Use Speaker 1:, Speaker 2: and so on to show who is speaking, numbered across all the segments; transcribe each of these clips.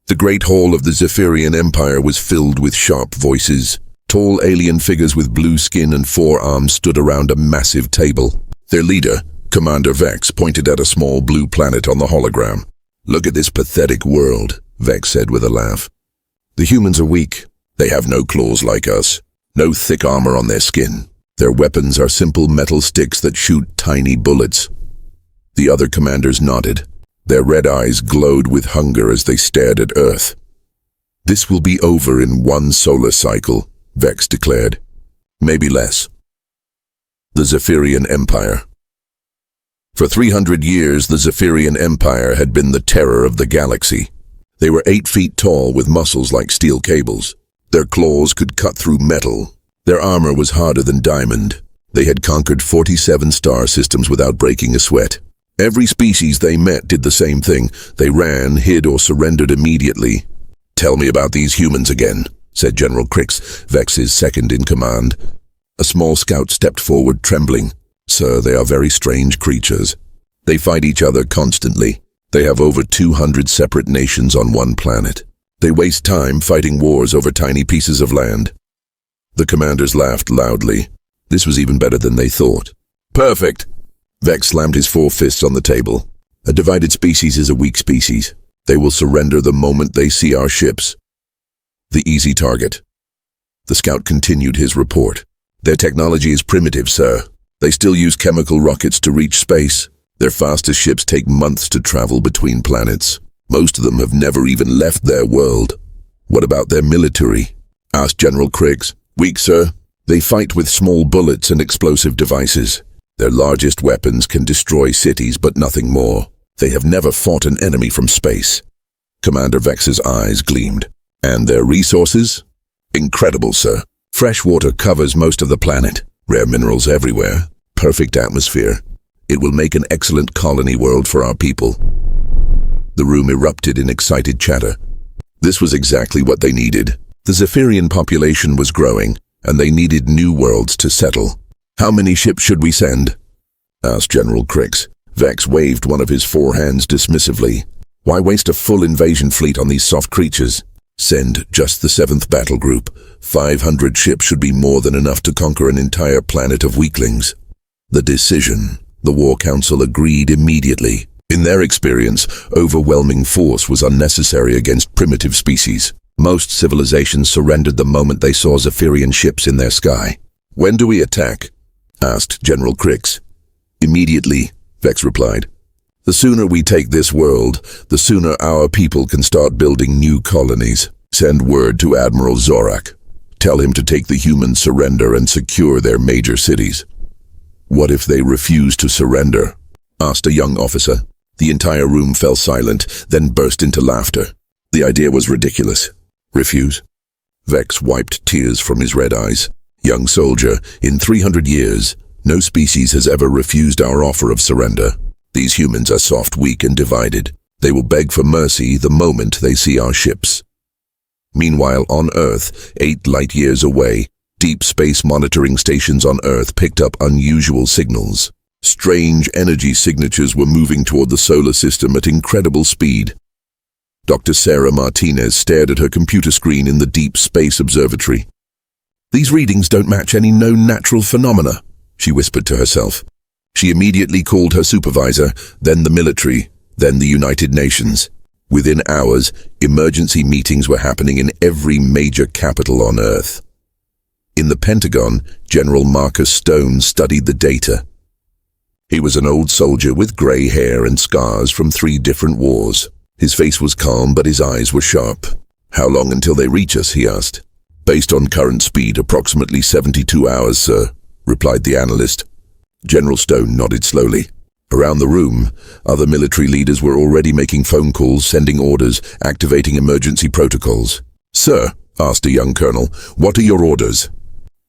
Speaker 1: The great hall of the Zephyrian Empire was filled with sharp voices. Tall alien figures with blue skin and forearms stood around a massive table. Their leader, Commander Vex, pointed at a small blue planet on the hologram. "Look at this pathetic world," Vex said with a laugh. "The humans are weak. They have no claws like us, no thick armor on their skin. Their weapons are simple metal sticks that shoot tiny bullets." The other commanders nodded. Their red eyes glowed with hunger as they stared at Earth. "This will be over in one solar cycle," Vex declared. "Maybe less." The Zephyrian Empire. For 300 years, the Zephyrian Empire had been the terror of the galaxy. They were 8 feet tall with muscles like steel cables. Their claws could cut through metal. Their armor was harder than diamond. They had conquered 47 star systems without breaking a sweat. Every species they met did the same thing. They ran, hid, or surrendered immediately. "Tell me about these humans again," said General Crix, Vex's second in command. A small scout stepped forward, trembling. "Sir, they are very strange creatures. They fight each other constantly. They have over 200 separate nations on one planet. They waste time fighting wars over tiny pieces of land." The commanders laughed loudly. This was even better than they thought. "Perfect!" Vex slammed his 4 fists on the table. "A divided species is a weak species. They will surrender the moment they see our ships." The easy target. The scout continued his report. "Their technology is primitive, sir. They still use chemical rockets to reach space. Their fastest ships take months to travel between planets. Most of them have never even left their world." "What about their military?" asked General Crix. "Weak, sir. They fight with small bullets and explosive devices. Their largest weapons can destroy cities, but nothing more. They have never fought an enemy from space." Commander Vex's eyes gleamed. "And their resources?" "Incredible, sir. Fresh water covers most of the planet. Rare minerals everywhere. Perfect atmosphere. It will make an excellent colony world for our people." The room erupted in excited chatter. This was exactly what they needed. The Zephyrian population was growing, and they needed new worlds to settle. "How many ships should we send?" asked General Crix. Vex waved one of his 4 hands dismissively. "Why waste a full invasion fleet on these soft creatures? Send just the 7th battle group. 500 ships should be more than enough to conquer an entire planet of weaklings." The decision. The War Council agreed immediately. In their experience, overwhelming force was unnecessary against primitive species. Most civilizations surrendered the moment they saw Zephyrian ships in their sky. "When do we attack?" asked General Crix. "Immediately," Vex replied. "The sooner we take this world, the sooner our people can start building new colonies. Send word to Admiral Zorak. Tell him to take the humans' surrender and secure their major cities." "What if they refuse to surrender?" asked a young officer. The entire room fell silent, then burst into laughter. The idea was ridiculous. "Refuse?" Vex wiped tears from his red eyes. "Young soldier, in 300 years, no species has ever refused our offer of surrender. These humans are soft, weak, and divided. They will beg for mercy the moment they see our ships." Meanwhile, on Earth, 8 light-years away, deep space monitoring stations on Earth picked up unusual signals. Strange energy signatures were moving toward the solar system at incredible speed. Dr. Sarah Martinez stared at her computer screen in the Deep Space Observatory. "These readings don't match any known natural phenomena," she whispered to herself. She immediately called her supervisor, then the military, then the United Nations. Within hours, emergency meetings were happening in every major capital on Earth. In the Pentagon, General Marcus Stone studied the data. He was an old soldier with gray hair and scars from 3 different wars. His face was calm, but his eyes were sharp. "How long until they reach us?" he asked. "Based on current speed, approximately 72 hours, sir," replied the analyst. General Stone nodded slowly. Around the room, other military leaders were already making phone calls, sending orders, activating emergency protocols. "Sir," asked a young colonel, "what are your orders?"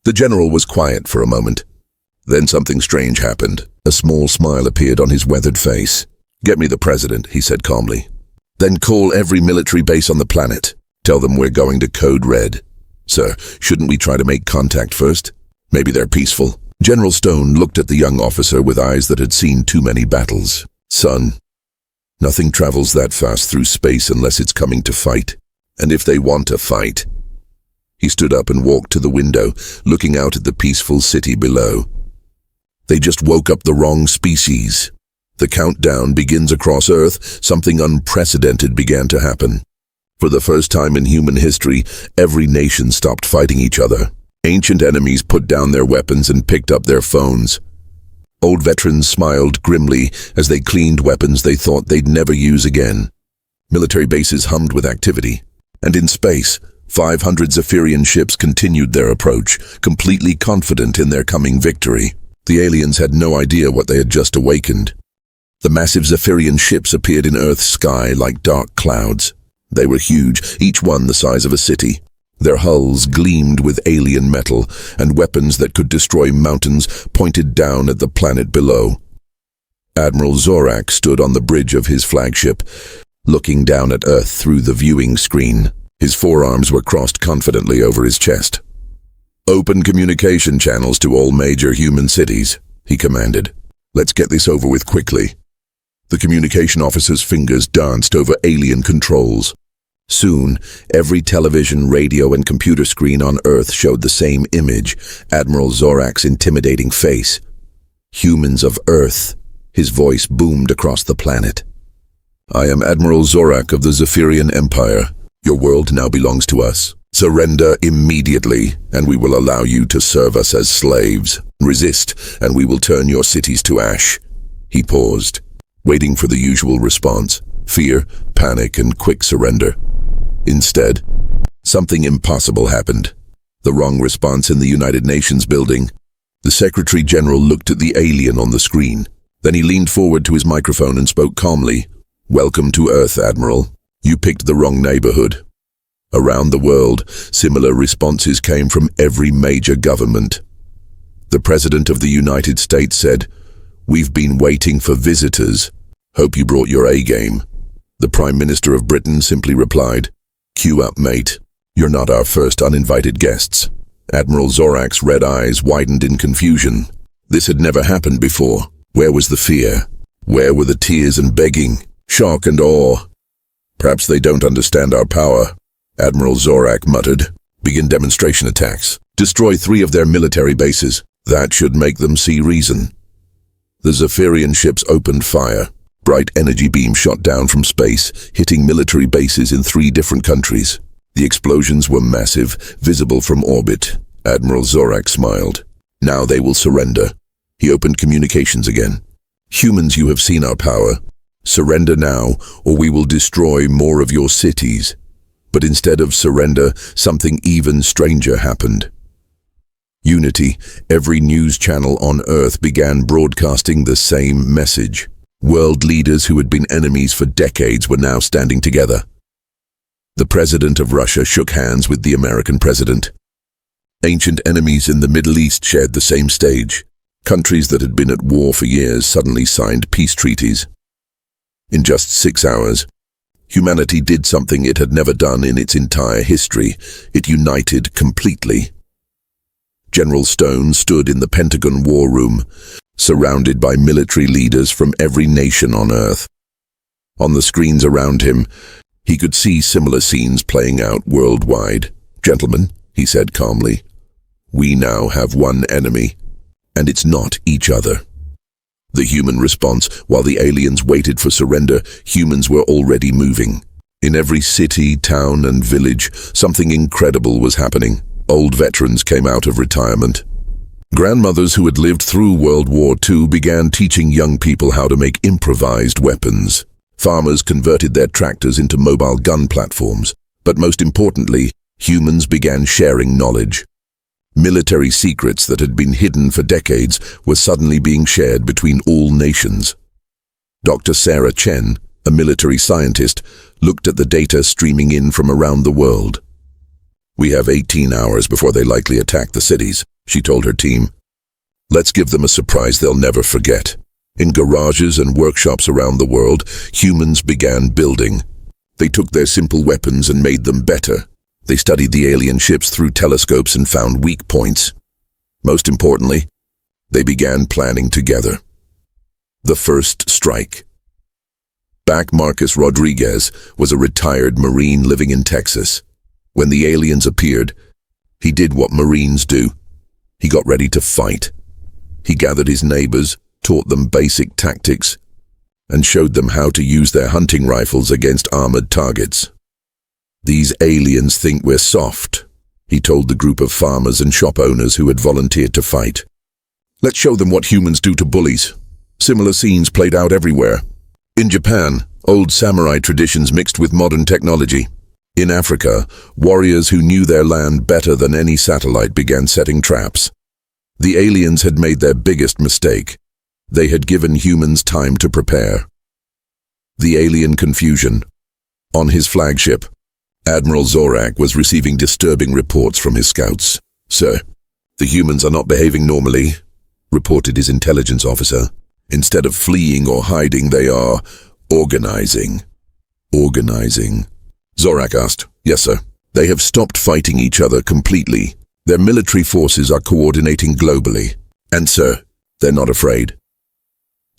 Speaker 1: The general was quiet for a moment. Then something strange happened. A small smile appeared on his weathered face. "Get me the president," he said calmly. "Then call every military base on the planet. Tell them we're going to Code Red." "Sir, shouldn't we try to make contact first? Maybe they're peaceful." General Stone looked at the young officer with eyes that had seen too many battles. "Son, Nothing travels that fast through space unless it's coming to fight. And if they want to fight. He stood up and walked to the window, looking out at the peaceful city below. They just woke up the wrong species. The countdown begins across Earth. Something unprecedented began to happen. For the first time in human history, every nation stopped fighting each other. Ancient enemies put down their weapons and picked up their phones. Old veterans smiled grimly as they cleaned weapons they thought they'd never use again. Military bases hummed with activity. And in space, 500 Zephyrian ships continued their approach, completely confident in their coming victory. The aliens had no idea what they had just awakened. The massive Zephyrian ships appeared in Earth's sky like dark clouds. They were huge, each one the size of a city. Their hulls gleamed with alien metal, and weapons that could destroy mountains pointed down at the planet below. Admiral Zorak stood on the bridge of his flagship, looking down at Earth through the viewing screen. His forearms were crossed confidently over his chest. "Open communication channels to all major human cities," he commanded. "Let's get this over with quickly." The communication officer's fingers danced over alien controls. Soon, every television, radio, and computer screen on Earth showed the same image, Admiral Zorak's intimidating face. "Humans of Earth," his voice boomed across the planet. "I am Admiral Zorak of the Zephyrian Empire. Your world now belongs to us. Surrender immediately, and we will allow you to serve us as slaves. Resist, and we will turn your cities to ash." He paused, waiting for the usual response: fear, panic, and quick surrender. Instead, something impossible happened. The wrong response in the United Nations building. The Secretary General looked at the alien on the screen. Then he leaned forward to his microphone and spoke calmly. "Welcome to Earth, Admiral. You picked the wrong neighborhood." Around the world, similar responses came from every major government. The President of the United States said, "We've been waiting for visitors. Hope you brought your A-game." The Prime Minister of Britain simply replied, "Queue up, mate. You're not our first uninvited guests." Admiral Zorak's red eyes widened in confusion. This had never happened before. Where was the fear? Where were the tears and begging, shock and awe? "Perhaps they don't understand our power," Admiral Zorak muttered. "Begin demonstration attacks. Destroy 3 of their military bases. That should make them see reason." The Zephyrian ships opened fire. Bright energy beams shot down from space, hitting military bases in 3 different countries. The explosions were massive, visible from orbit. Admiral Zorak smiled. "Now they will surrender." He opened communications again. "Humans, you have seen our power. Surrender now, or we will destroy more of your cities." But instead of surrender, something even stranger happened. Unity, every news channel on Earth began broadcasting the same message. World leaders who had been enemies for decades were now standing together. The President of Russia shook hands with the American President. Ancient enemies in the Middle East shared the same stage. Countries that had been at war for years suddenly signed peace treaties. In just 6 hours, humanity did something it had never done in its entire history. It united completely. General Stone stood in the Pentagon War Room, surrounded by military leaders from every nation on Earth. On the screens around him, he could see similar scenes playing out worldwide. "Gentlemen," he said calmly, "we now have one enemy, and it's not each other." The human response: while the aliens waited for surrender, humans were already moving. In every city, town, and village, something incredible was happening. Old veterans came out of retirement. Grandmothers who had lived through World War II began teaching young people how to make improvised weapons. Farmers converted their tractors into mobile gun platforms. But most importantly, humans began sharing knowledge. Military secrets that had been hidden for decades were suddenly being shared between all nations. Dr. Sarah Chen, a military scientist, looked at the data streaming in from around the world. "We have 18 hours before they likely attack the cities," she told her team. "Let's give them a surprise they'll never forget." In garages and workshops around the world, humans began building. They took their simple weapons and made them better. They studied the alien ships through telescopes and found weak points. Most importantly, they began planning together. The first strike. Back Marcus Rodriguez was a retired Marine living in Texas. When the aliens appeared, he did what Marines do. He got ready to fight. He gathered his neighbors, taught them basic tactics, and showed them how to use their hunting rifles against armored targets. "These aliens think we're soft," he told the group of farmers and shop owners who had volunteered to fight. "Let's show them what humans do to bullies." Similar scenes played out everywhere. In Japan, old samurai traditions mixed with modern technology. In Africa, warriors who knew their land better than any satellite began setting traps. The aliens had made their biggest mistake. They had given humans time to prepare. The alien confusion. On his flagship, Admiral Zorak was receiving disturbing reports from his scouts. "Sir, the humans are not behaving normally," reported his intelligence officer. "Instead of fleeing or hiding, they are organizing." "Organizing?" Zorak asked. "Yes, sir. They have stopped fighting each other completely. Their military forces are coordinating globally. And, sir, they're not afraid."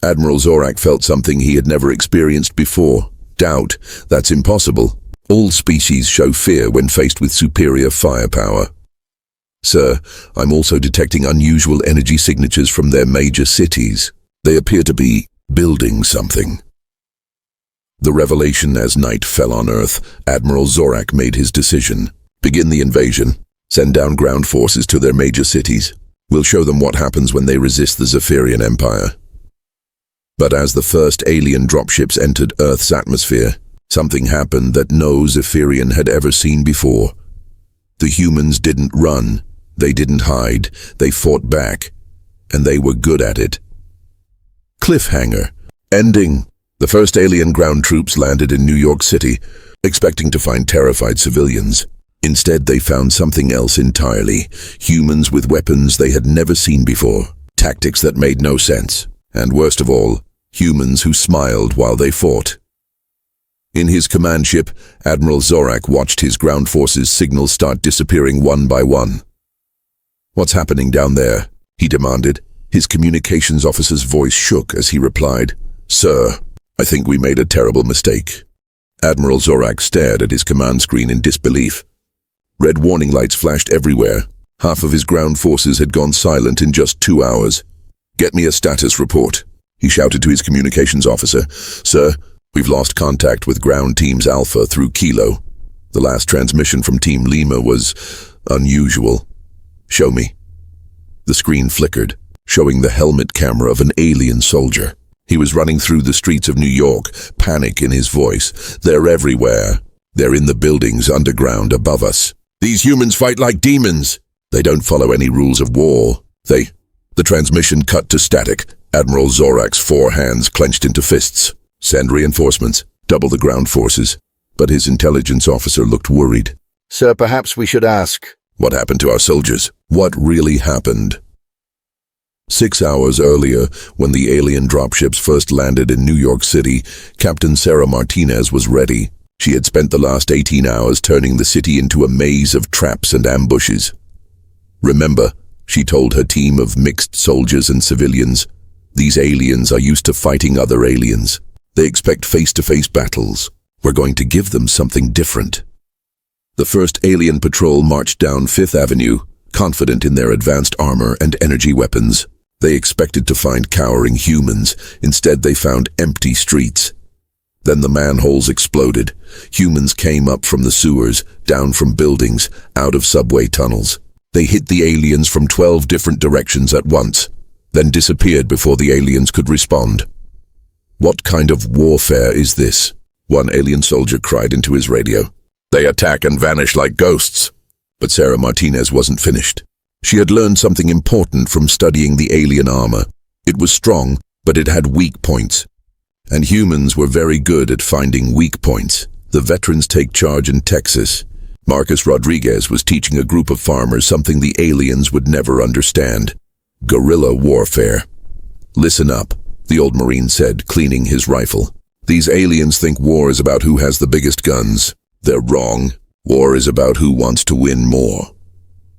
Speaker 1: Admiral Zorak felt something he had never experienced before. Doubt. That's impossible. All species show fear when faced with superior firepower. "Sir, I'm also detecting unusual energy signatures from their major cities. They appear to be building something." The revelation as night fell on Earth, Admiral Zorak made his decision. "Begin the invasion. Send down ground forces to their major cities. We'll show them what happens when they resist the Zephyrian Empire." But as the first alien dropships entered Earth's atmosphere, something happened that no Zephyrian had ever seen before. The humans didn't run, they didn't hide, they fought back, and they were good at it. Cliffhanger. Ending. The first alien ground troops landed in New York City, expecting to find terrified civilians. Instead, they found something else entirely. Humans with weapons they had never seen before. Tactics that made no sense. And worst of all, humans who smiled while they fought. In his command ship, Admiral Zorak watched his ground forces' signals start disappearing one by one. "What's happening down there?" he demanded. His communications officer's voice shook as he replied, "Sir, I think we made a terrible mistake." Admiral Zorak stared at his command screen in disbelief. Red warning lights flashed everywhere. Half of his ground forces had gone silent in just 2 hours. "Get me a status report," he shouted to his communications officer. "Sir, we've lost contact with ground teams Alpha through Kilo. The last transmission from Team Lima was unusual." "Show me." The screen flickered, showing the helmet camera of an alien soldier. He was running through the streets of New York, panic in his voice. "They're everywhere. They're in the buildings underground above us. These humans fight like demons. They don't follow any rules of war. The transmission cut to static. Admiral Zorak's 4 hands clenched into fists. "Send reinforcements. Double the ground forces." But his intelligence officer looked worried.
Speaker 2: "Sir, perhaps we should ask."
Speaker 1: "What happened to our soldiers? What really happened?" 6 hours earlier, when the alien dropships first landed in New York City, Captain Sarah Martinez was ready. She had spent the last 18 hours turning the city into a maze of traps and ambushes. "Remember," she told her team of mixed soldiers and civilians, "these aliens are used to fighting other aliens. They expect face-to-face battles. We're going to give them something different." The first alien patrol marched down 5th Avenue, confident in their advanced armor and energy weapons. They expected to find cowering humans. Instead, they found empty streets. Then the manholes exploded. Humans came up from the sewers, down from buildings, out of subway tunnels. They hit the aliens from 12 different directions at once, then disappeared before the aliens could respond. "What kind of warfare is this?" one alien soldier cried into his radio. "They attack and vanish like ghosts." But Sarah Martinez wasn't finished. She had learned something important from studying the alien armor. It was strong, but it had weak points. And humans were very good at finding weak points. The veterans take charge in Texas. Marcus Rodriguez was teaching a group of farmers something the aliens would never understand: guerrilla warfare. "Listen up," the old Marine said, cleaning his rifle. "These aliens think war is about who has the biggest guns. They're wrong. War is about who wants to win more."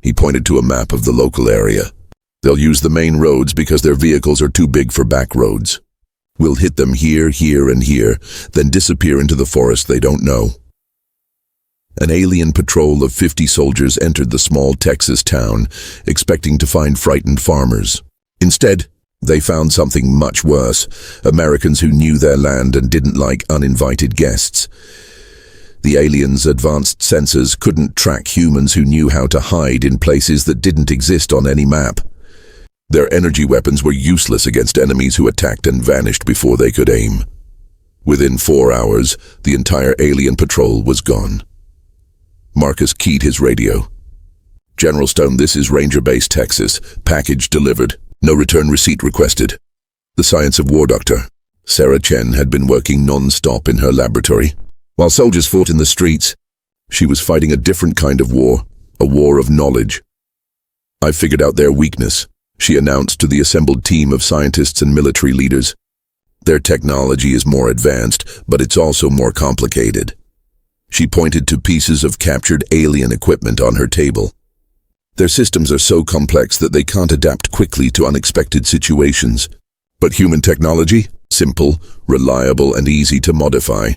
Speaker 1: He pointed to a map of the local area. "They'll use the main roads because their vehicles are too big for back roads." We'll hit them here, here, and here, then disappear into the forest they don't know. An alien patrol of 50 soldiers entered the small Texas town, expecting to find frightened farmers. Instead, they found something much worse: Americans who knew their land and didn't like uninvited guests. The aliens' advanced sensors couldn't track humans who knew how to hide in places that didn't exist on any map. Their energy weapons were useless against enemies who attacked and vanished before they could aim. Within 4 hours, the entire alien patrol was gone. Marcus keyed his radio. "General Stone, this is Ranger Base, Texas. Package delivered. No return receipt requested." The Science of War doctor, Sarah Chen, had been working non-stop in her laboratory. While soldiers fought in the streets, she was fighting a different kind of war, a war of knowledge. "I figured out their weakness," she announced to the assembled team of scientists and military leaders. "Their technology is more advanced, but it's also more complicated." She pointed to pieces of captured alien equipment on her table. "Their systems are so complex that they can't adapt quickly to unexpected situations. But human technology? Simple, reliable, and easy to modify."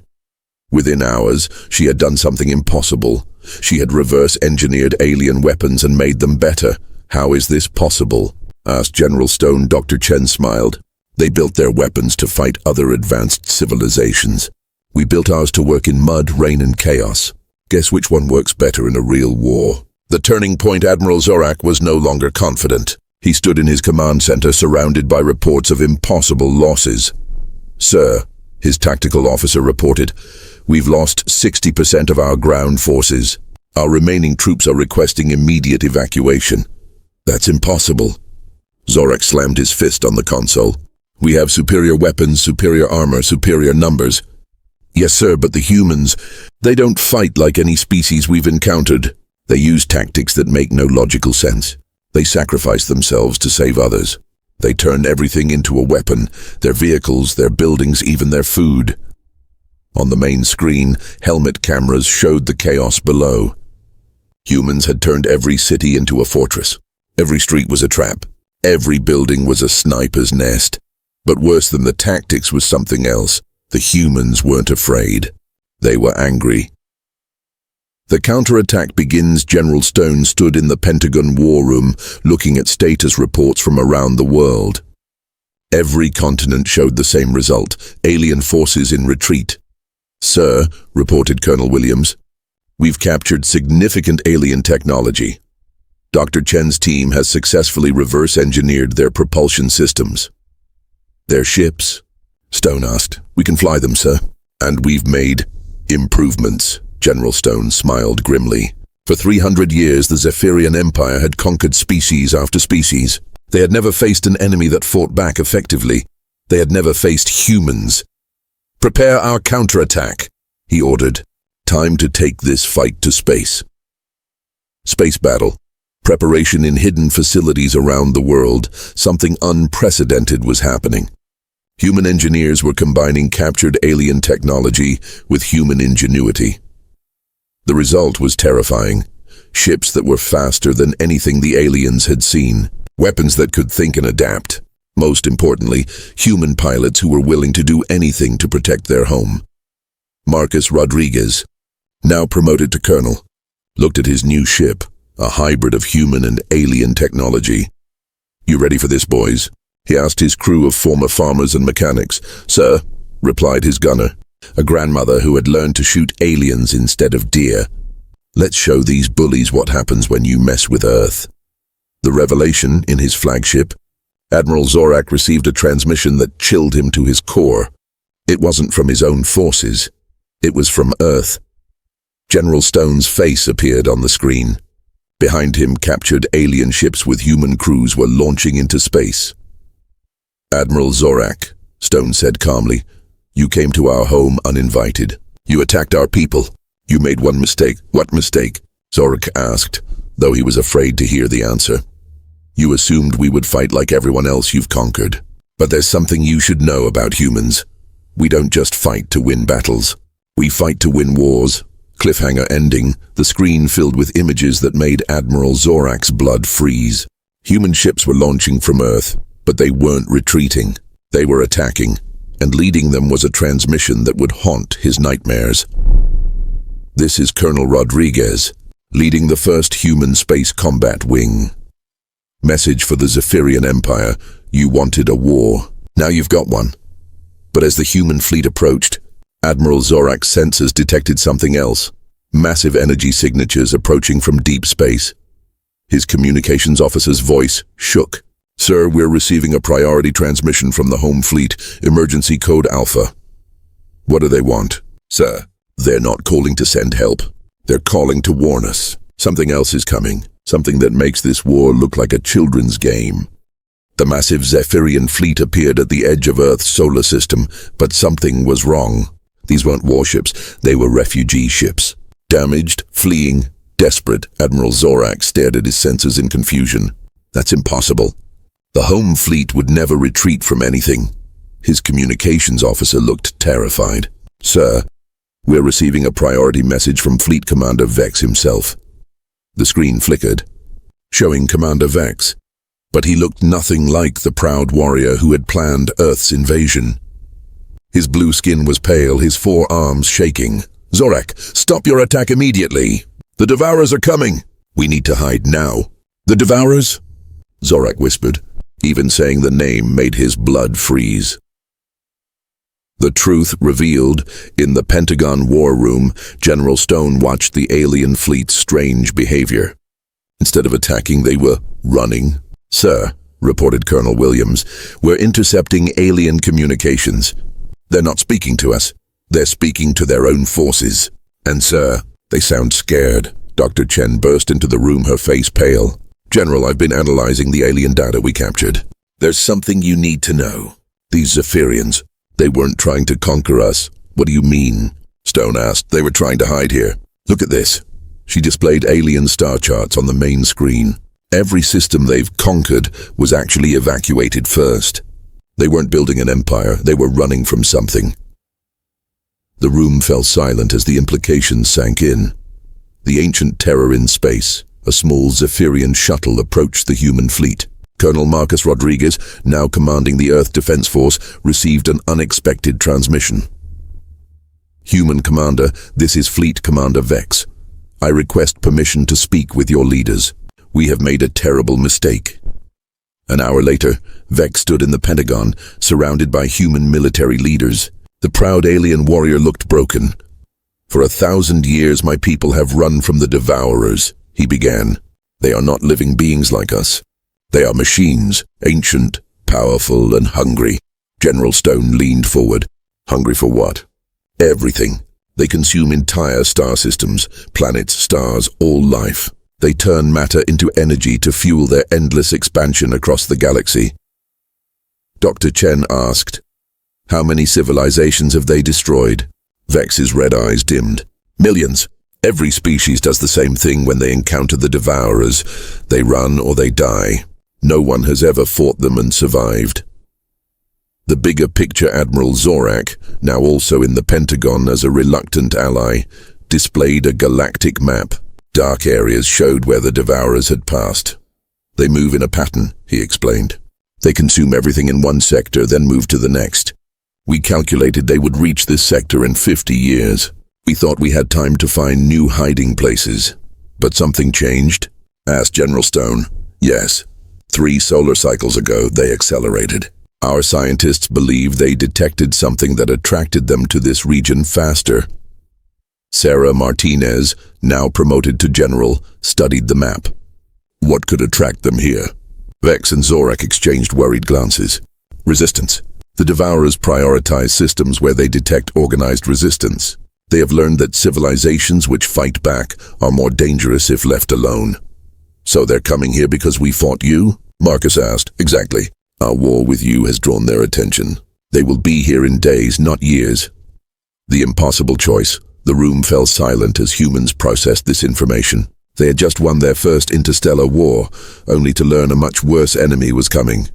Speaker 1: Within hours, she had done something impossible. She had reverse-engineered alien weapons and made them better. "How is this possible?" asked General Stone. Dr. Chen smiled. "They built their weapons to fight other advanced civilizations. We built ours to work in mud, rain, and chaos. Guess which one works better in a real war?" The turning point, Admiral Zorak was no longer confident. He stood in his command center surrounded by reports of impossible losses. "Sir," his tactical officer reported, "we've lost 60% of our ground forces. Our remaining troops are requesting immediate evacuation." "That's impossible." Zorak slammed his fist on the console. "We have superior weapons, superior armor, superior numbers." "Yes, sir, but the humans, they don't fight like any species we've encountered. They use tactics that make no logical sense. They sacrifice themselves to save others. They turn everything into a weapon, their vehicles, their buildings, even their food." On the main screen, helmet cameras showed the chaos below. Humans had turned every city into a fortress. Every street was a trap. Every building was a sniper's nest. But worse than the tactics was something else. The humans weren't afraid. They were angry. The counterattack begins. General Stone stood in the Pentagon war room, looking at status reports from around the world. Every continent showed the same result: alien forces in retreat. "Sir," reported Colonel Williams, "we've captured significant alien technology. Dr. Chen's team has successfully reverse-engineered their propulsion systems." "Their ships?" Stone asked. "We can fly them, sir." "And we've made improvements." General Stone smiled grimly. For 300 years, the Zephyrian Empire had conquered species after species. They had never faced an enemy that fought back effectively. They had never faced humans. "Prepare our counterattack," he ordered. "Time to take this fight to space." Space battle. Preparation in hidden facilities around the world. Something unprecedented was happening. Human engineers were combining captured alien technology with human ingenuity. The result was terrifying. Ships that were faster than anything the aliens had seen. Weapons that could think and adapt. Most importantly, human pilots who were willing to do anything to protect their home. Marcus Rodriguez, now promoted to colonel, looked at his new ship, a hybrid of human and alien technology. "You ready for this, boys?" he asked his crew of former farmers and mechanics. "Sir," replied his gunner, a grandmother who had learned to shoot aliens instead of deer. "Let's show these bullies what happens when you mess with Earth." The revelation in his flagship, Admiral Zorak received a transmission that chilled him to his core. It wasn't from his own forces. It was from Earth. General Stone's face appeared on the screen. Behind him, captured alien ships with human crews were launching into space. "Admiral Zorak," Stone said calmly, "you came to our home uninvited. You attacked our people. You made one mistake." "What mistake?" Zorak asked, though he was afraid to hear the answer. "You assumed we would fight like everyone else you've conquered. But there's something you should know about humans. We don't just fight to win battles. We fight to win wars." Cliffhanger ending, the screen filled with images that made Admiral Zorak's blood freeze. Human ships were launching from Earth, but they weren't retreating. They were attacking. and leading them was a transmission that would haunt his nightmares. This is Colonel Rodriguez, leading the first human space combat wing. Message for the Zephyrian Empire: you wanted a war. Now you've got one. But as the human fleet approached, Admiral Zorak's sensors detected something else. Massive energy signatures approaching from deep space. His communications officer's voice shook. "Sir, we're receiving a priority transmission from the home fleet, emergency code Alpha." "What do they want?" "Sir, they're not calling to send help. They're calling to warn us. Something else is coming, something that makes this war look like a children's game." The massive Zephyrian fleet appeared at the edge of Earth's solar system, but something was wrong. These weren't warships, they were refugee ships. Damaged, fleeing, desperate, Admiral Zorak stared at his sensors in confusion. That's impossible. The home fleet would never retreat from anything. His communications officer looked terrified. "Sir, we're receiving a priority message from Fleet Commander Vex himself." The screen flickered, showing Commander Vex, but he looked nothing like the proud warrior who had planned Earth's invasion. His blue skin was pale, his forearms shaking. "Zorak, stop your attack immediately! The Devourers are coming! We need to hide now." "The Devourers?" Zorak whispered. Even saying the name made his blood freeze. The truth revealed: in the Pentagon war room, General Stone watched the alien fleet's strange behavior. Instead of attacking, they were running. "Sir," reported Colonel Williams, "we're intercepting alien communications. They're not speaking to us. They're speaking to their own forces. And sir, they sound scared." Dr. Chen burst into the room, her face pale. "General, I've been analyzing the alien data we captured. There's something you need to know. These Zephyrians, they weren't trying to conquer us." "What do you mean?" Stone asked. "They were trying to hide here. Look at this." She displayed alien star charts on the main screen. Every system they've conquered was actually evacuated first. They weren't building an empire, they were running from something. The room fell silent as the implications sank in. The ancient terror in space, a small Zephyrian shuttle, approached the human fleet. Colonel Marcus Rodriguez, now commanding the Earth Defense Force, received an unexpected transmission. "Human Commander, this is Fleet Commander Vex. I request permission to speak with your leaders. We have made a terrible mistake." An hour later, Vex stood in the Pentagon, surrounded by human military leaders. The proud alien warrior looked broken. "For 1,000 years my people have run from the Devourers," he began. "They are not living beings like us. They are machines, ancient, powerful, and hungry." General Stone leaned forward. "Hungry for what?" "Everything. They consume entire star systems, planets, stars, all life. They turn matter into energy to fuel their endless expansion across the galaxy." Dr. Chen asked, "How many civilizations have they destroyed?" Vex's red eyes dimmed. "Millions. Every species does the same thing when they encounter the Devourers. They run or they die. No one has ever fought them and survived." The bigger picture Admiral Zorak, now also in the Pentagon as a reluctant ally, displayed a galactic map. Dark areas showed where the Devourers had passed. "They move in a pattern," he explained. "They consume everything in one sector, then move to the next. We calculated they would reach this sector in 50 years. We thought we had time to find new hiding places." "But something changed?" asked General Stone. "Yes. 3 solar cycles ago, they accelerated. Our scientists believe they detected something that attracted them to this region faster." Sarah Martinez, now promoted to general, studied the map. "What could attract them here?" Vex and Zorak exchanged worried glances. "Resistance. The Devourers prioritize systems where they detect organized resistance. They have learned that civilizations which fight back are more dangerous if left alone." "So they're coming here because we fought you?" Marcus asked. "Exactly. Our war with you has drawn their attention. They will be here in days, not years." The impossible choice. The room fell silent as humans processed this information. They had just won their first interstellar war, only to learn a much worse enemy was coming.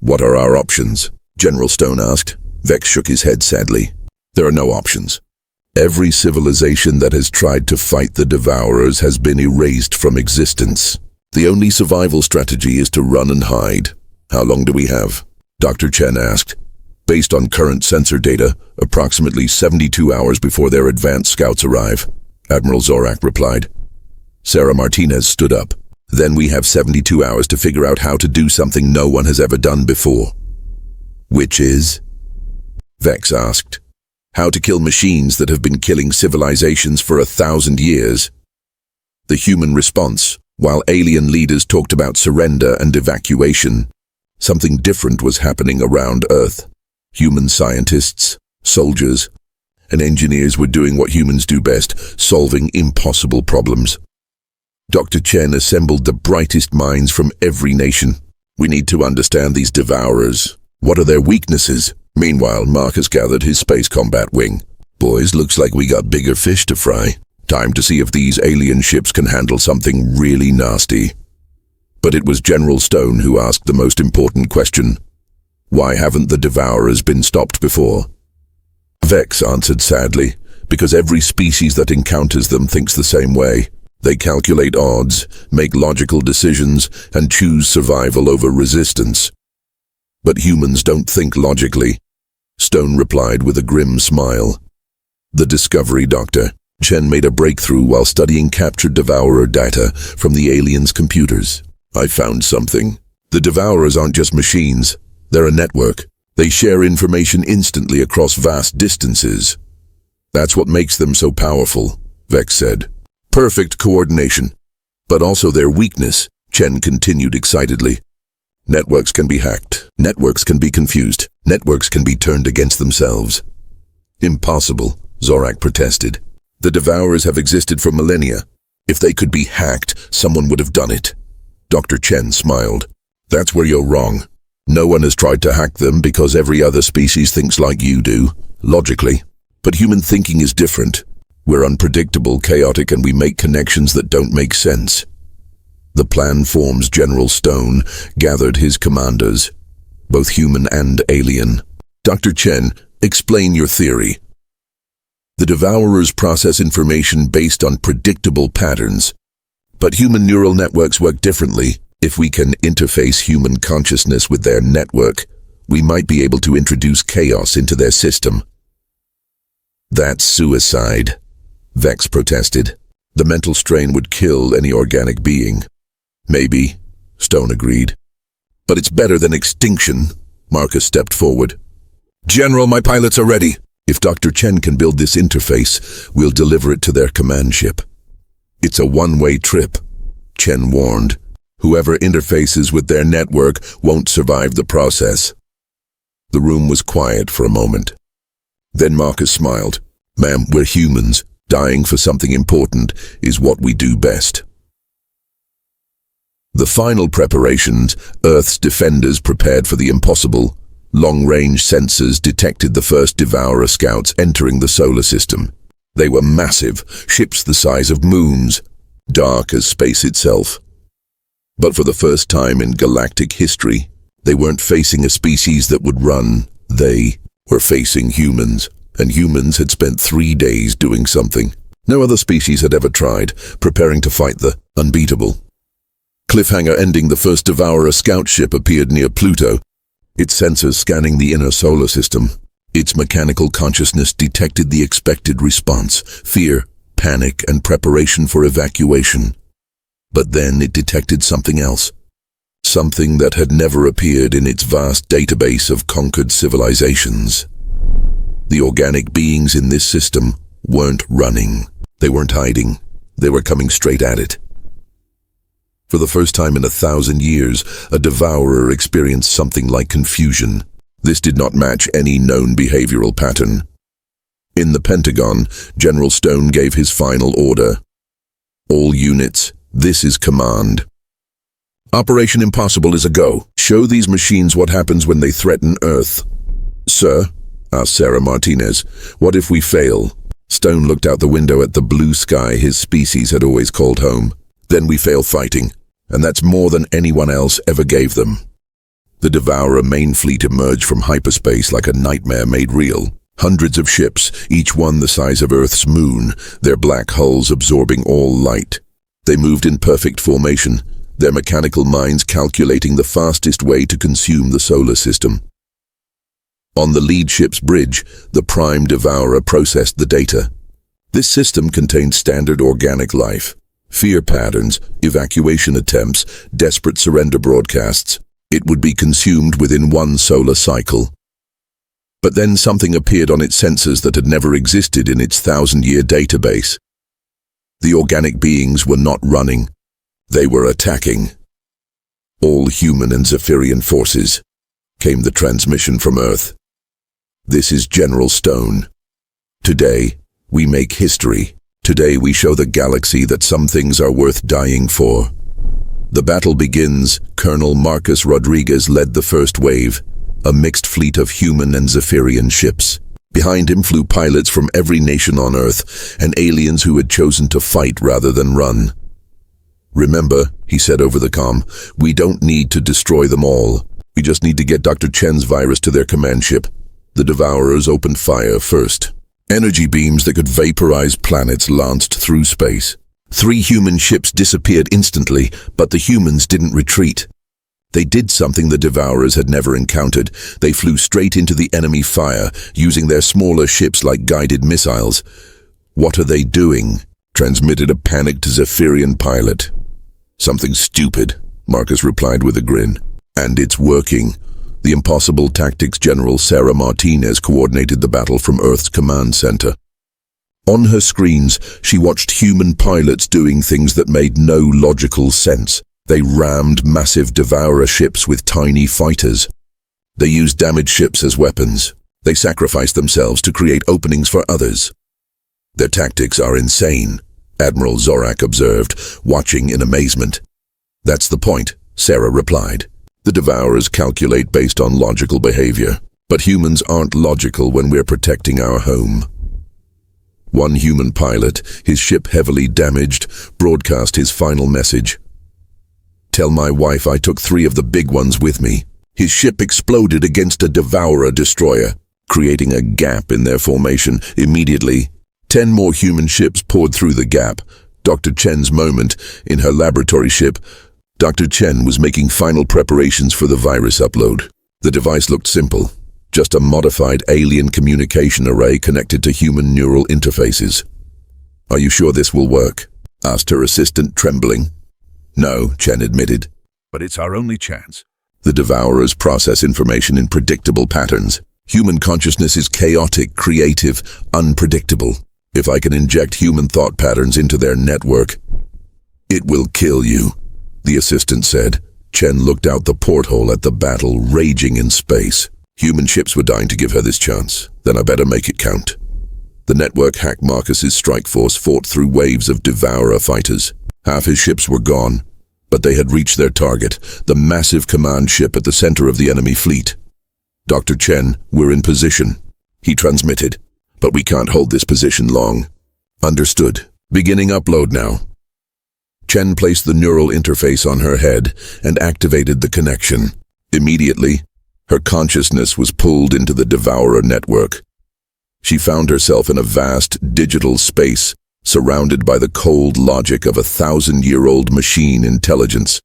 Speaker 1: "What are our options?" General Stone asked. Vex shook his head sadly. "There are no options. Every civilization that has tried to fight the Devourers has been erased from existence. The only survival strategy is to run and hide." "How long do we have?" Dr. Chen asked. Based on current sensor data, approximately 72 hours before their advanced scouts arrive, Admiral Zorak replied. Sarah Martinez stood up. Then we have 72 hours to figure out how to do something no one has ever done before. Which is? Vex asked. How to kill machines that have been killing civilizations for 1,000 years. The human response, while alien leaders talked about surrender and evacuation, something different was happening around Earth. Human scientists, soldiers, and engineers were doing what humans do best, solving impossible problems. Dr. Chen assembled the brightest minds from every nation. We need to understand these devourers. What are their weaknesses? Meanwhile, Marcus gathered his space combat wing. Boys, looks like we got bigger fish to fry. Time to see if these alien ships can handle something really nasty. But it was General Stone who asked the most important question. Why haven't the devourers been stopped before? Vex answered sadly, because every species that encounters them thinks the same way. They calculate odds, make logical decisions, and choose survival over resistance. But humans don't think logically. Stone replied with a grim smile. The discovery, Doctor. Chen made a breakthrough while studying captured devourer data from the aliens' computers. I found something. The devourers aren't just machines. They're a network. They share information instantly across vast distances. That's what makes them so powerful, Vex said. Perfect coordination. But also their weakness, Chen continued excitedly. Networks can be hacked. Networks can be confused. Networks can be turned against themselves. Impossible, Zorak protested. The devourers have existed for millennia. If they could be hacked, someone would have done it. Dr. Chen smiled. That's where you're wrong. No one has tried to hack them because every other species thinks like you do, logically. But human thinking is different. We're unpredictable, chaotic, and we make connections that don't make sense. The plan forms. General Stone gathered his commanders, both human and alien. Dr. Chen, explain your theory. The devourers process information based on predictable patterns. But human neural networks work differently. If we can interface human consciousness with their network, we might be able to introduce chaos into their system. That's suicide, Vex protested. The mental strain would kill any organic being. Maybe, Stone agreed. But it's better than extinction, Marcus stepped forward. General, my pilots are ready. If Dr. Chen can build this interface, we'll deliver it to their command ship. It's a one-way trip, Chen warned. Whoever interfaces with their network won't survive the process. The room was quiet for a moment. Then Marcus smiled. Ma'am, we're humans. Dying for something important is what we do best. The final preparations, Earth's defenders prepared for the impossible. Long-range sensors detected the first Devourer scouts entering the solar system. They were massive, ships the size of moons, dark as space itself. But for the first time in galactic history, they weren't facing a species that would run. They were facing humans, and humans had spent 3 days doing something no other species had ever tried, preparing to fight the unbeatable. Cliffhanger ending. The first Devourer scout ship appeared near Pluto, its sensors scanning the inner solar system. Its mechanical consciousness detected the expected response: fear, panic, and preparation for evacuation. But then it detected something else. Something that had never appeared in its vast database of conquered civilizations. The organic beings in this system weren't running. They weren't hiding. They were coming straight at it. For the first time in 1,000 years, a devourer experienced something like confusion. This did not match any known behavioral pattern. In the Pentagon, General Stone gave his final order. All units, this is command. Operation Impossible is a go. Show these machines what happens when they threaten Earth. Sir, asked Sarah Martinez, what if we fail? Stone looked out the window at the blue sky his species had always called home. Then we fail fighting, and that's more than anyone else ever gave them. The Devourer main fleet emerged from hyperspace like a nightmare made real. Hundreds of ships, each one the size of Earth's moon, their black hulls absorbing all light. They moved in perfect formation, their mechanical minds calculating the fastest way to consume the solar system. On the lead ship's bridge, the Prime Devourer processed the data. This system contained standard organic life, fear patterns, evacuation attempts, desperate surrender broadcasts. It would be consumed within one solar cycle. But then something appeared on its sensors that had never existed in its 1,000-year database. The organic beings were not running. They were attacking. All human and Zephyrian forces, came the transmission from Earth. This is General Stone. Today, we make history. Today we show the galaxy that some things are worth dying for. The battle begins. Colonel Marcus Rodriguez led the first wave, a mixed fleet of human and Zephyrian ships. Behind him flew pilots from every nation on Earth and aliens who had chosen to fight rather than run. "Remember," he said over the comm, "we don't need to destroy them all. We just need to get Dr. Chen's virus to their command ship." The Devourers opened fire first. Energy beams that could vaporize planets lanced through space. 3 human ships disappeared instantly, but the humans didn't retreat. They did something the Devourers had never encountered. They flew straight into the enemy fire, using their smaller ships like guided missiles. "What are they doing?" transmitted a panicked Zephyrian pilot. "Something stupid," Marcus replied with a grin. "And it's working." The Impossible Tactics General Sarah Martinez coordinated the battle from Earth's command center. On her screens, she watched human pilots doing things that made no logical sense. They rammed massive Devourer ships with tiny fighters. They used damaged ships as weapons. They sacrificed themselves to create openings for others. "Their tactics are insane," Admiral Zorak observed, watching in amazement. "That's the point," Sarah replied. "The Devourers calculate based on logical behavior, but humans aren't logical when we're protecting our home." One human pilot, his ship heavily damaged, broadcast his final message. "Tell my wife I took 3 of the big ones with me." His ship exploded against a Devourer destroyer, creating a gap in their formation. Immediately, 10 more human ships poured through the gap. Dr. Chen's moment, in her laboratory ship, Dr. Chen was making final preparations for the virus upload. The device looked simple, just a modified alien communication array connected to human neural interfaces. "Are you sure this will work?" asked her assistant, trembling. "No," Chen admitted.
Speaker 3: "But it's our only chance."
Speaker 1: The Devourers process information in predictable patterns. Human consciousness is chaotic, creative, unpredictable. If I can inject human thought patterns into their network, it will kill you, the assistant said. Chen looked out the porthole at the battle raging in space. Human ships were dying to give her this chance. Then I better make it count. The network hack Marcus's strike force fought through waves of Devourer fighters. Half his ships were gone, but they had reached their target, the massive command ship at the center of the enemy fleet. "Dr. Chen, we're in position," he transmitted. "But we can't hold this position long." "Understood. Beginning upload now." Chen placed the neural interface on her head and activated the connection. Immediately, her consciousness was pulled into the Devourer network. She found herself in a vast digital space, surrounded by the cold logic of a 1,000-year-old machine intelligence.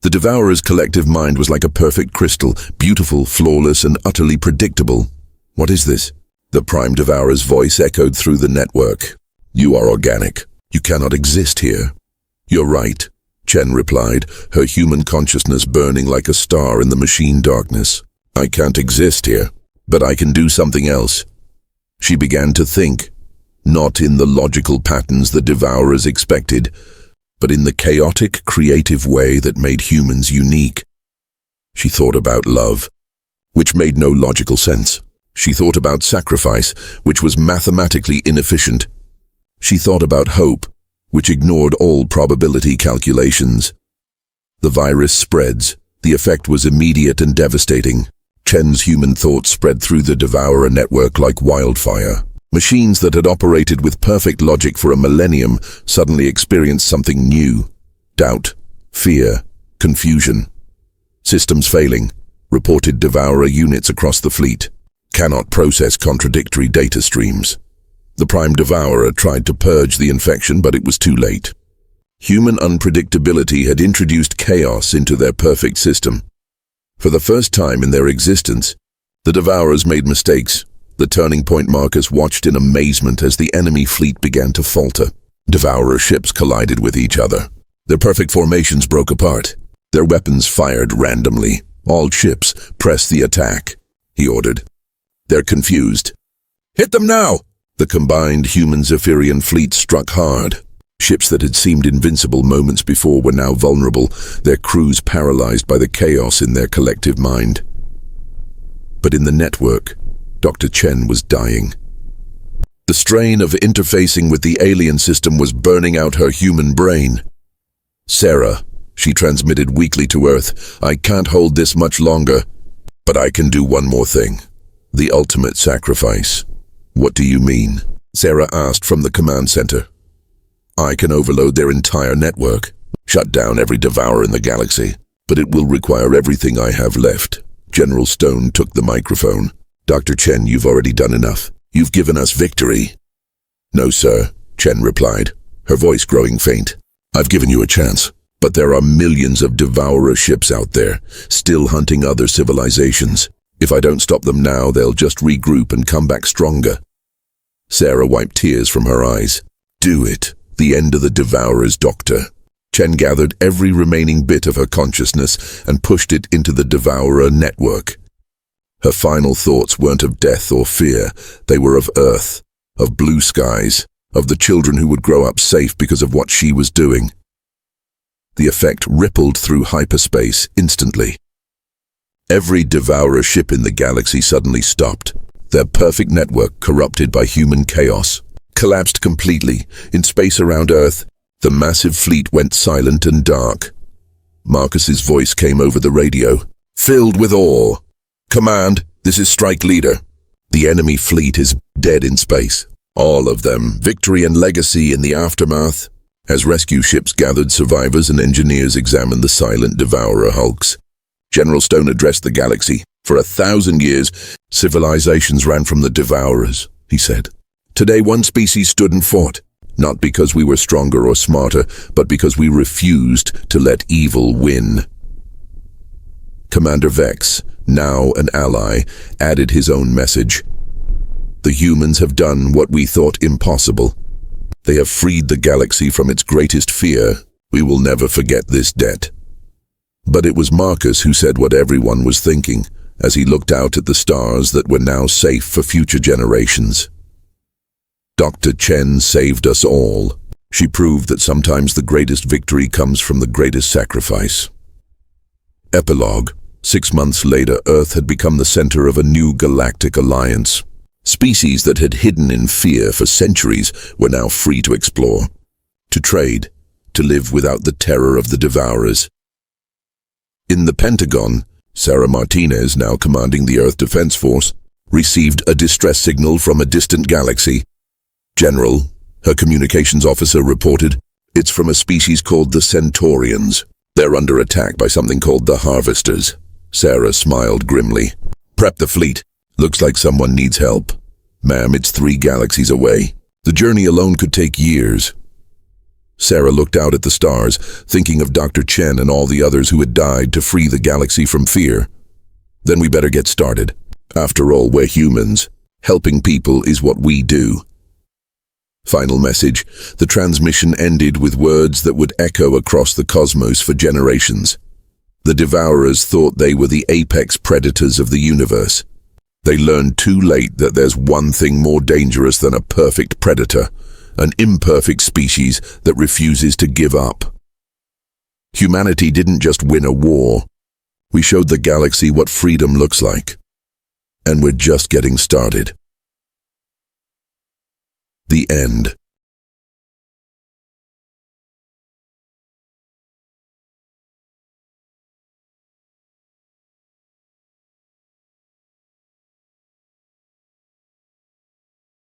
Speaker 1: The Devourer's collective mind was like a perfect crystal, beautiful, flawless, and utterly predictable. "What is this?" The Prime Devourer's voice echoed through the network. "You are organic. You cannot exist here." "You're right," Chen replied, her human consciousness burning like a star in the machine darkness. "I can't exist here, but I can do something else." She began to think, not in the logical patterns the Devourers expected, but in the chaotic, creative way that made humans unique. She thought about love, which made no logical sense. She thought about sacrifice, which was mathematically inefficient. She thought about hope, which ignored all probability calculations. The virus spreads. The effect was immediate and devastating. Chen's human thoughts spread through the Devourer network like wildfire. Machines that had operated with perfect logic for a millennium suddenly experienced something new. Doubt, fear, confusion. "Systems failing," reported Devourer units across the fleet. "Cannot process contradictory data streams." The Prime Devourer tried to purge the infection, but it was too late. Human unpredictability had introduced chaos into their perfect system. For the first time in their existence, The Devourers made mistakes. The turning point markers watched in amazement as the enemy fleet began to falter. Devourer ships collided with each other. Their perfect formations broke apart. Their weapons fired randomly. All ships, press the attack, he ordered. They're confused. Hit them now! The combined human-Zephyrian fleet struck hard. Ships that had seemed invincible moments before were now vulnerable, their crews paralyzed by the chaos in their collective mind. But in the network, Dr. Chen was dying. The strain of interfacing with the alien system was burning out her human brain. Sarah, she transmitted weakly to Earth, I can't hold this much longer, but I can do one more thing. The ultimate sacrifice. What do you mean? Sarah asked from the command center. I can overload their entire network, shut down every devourer in the galaxy, but it will require everything I have left. General Stone took the microphone. Dr. Chen, you've already done enough. You've given us victory. No, sir, Chen replied, her voice growing faint. I've given you a chance, but there are millions of devourer ships out there, still hunting other civilizations. If I don't stop them now, they'll just regroup and come back stronger. Sarah wiped tears from her eyes. Do it. The end of the devourers, Doctor. Chen gathered every remaining bit of her consciousness and pushed it into the devourer network. Her final thoughts weren't of death or fear. They were of Earth, of blue skies, of the children who would grow up safe because of what she was doing. The effect rippled through hyperspace instantly. Every devourer ship in the galaxy suddenly stopped, their perfect network corrupted by human chaos. Collapsed completely. In space around Earth, the massive fleet went silent and dark. Marcus's voice came over the radio, filled with awe. Command, this is Strike Leader. The enemy fleet is dead in space. All of them, victory and legacy in the aftermath. As rescue ships gathered, survivors and engineers examined the silent devourer hulks. General Stone addressed the galaxy. For 1,000 years, civilizations ran from the devourers, he said. Today, one species stood and fought, not because we were stronger or smarter, but because we refused to let evil win. Commander Vex, now an ally, added his own message. The humans have done what we thought impossible. They have freed the galaxy from its greatest fear. We will never forget this debt. But it was Marcus who said what everyone was thinking, as he looked out at the stars that were now safe for future generations. Dr. Chen saved us all. She proved that sometimes the greatest victory comes from the greatest sacrifice. Epilogue. 6 months later, Earth had become the center of a new galactic alliance. Species that had hidden in fear for centuries were now free to explore, to trade, to live without the terror of the devourers. In the Pentagon, Sarah Martinez, now commanding the Earth Defense Force, received a distress signal from a distant galaxy. General, her communications officer reported, it's from a species called the Centaurians. They're under attack by something called the Harvesters. Sarah smiled grimly. Prep the fleet. Looks like someone needs help. Ma'am, it's 3 galaxies away. The journey alone could take years. Sarah looked out at the stars, thinking of Dr. Chen and all the others who had died to free the galaxy from fear. Then we better get started. After all, we're humans. Helping people is what we do. Final message. The transmission ended with words that would echo across the cosmos for generations. The Devourers thought they were the apex predators of the universe. They learned too late that there's one thing more dangerous than a perfect predator, an imperfect species that refuses to give up. Humanity didn't just win a war. We showed the galaxy what freedom looks like. And we're just getting started. The end.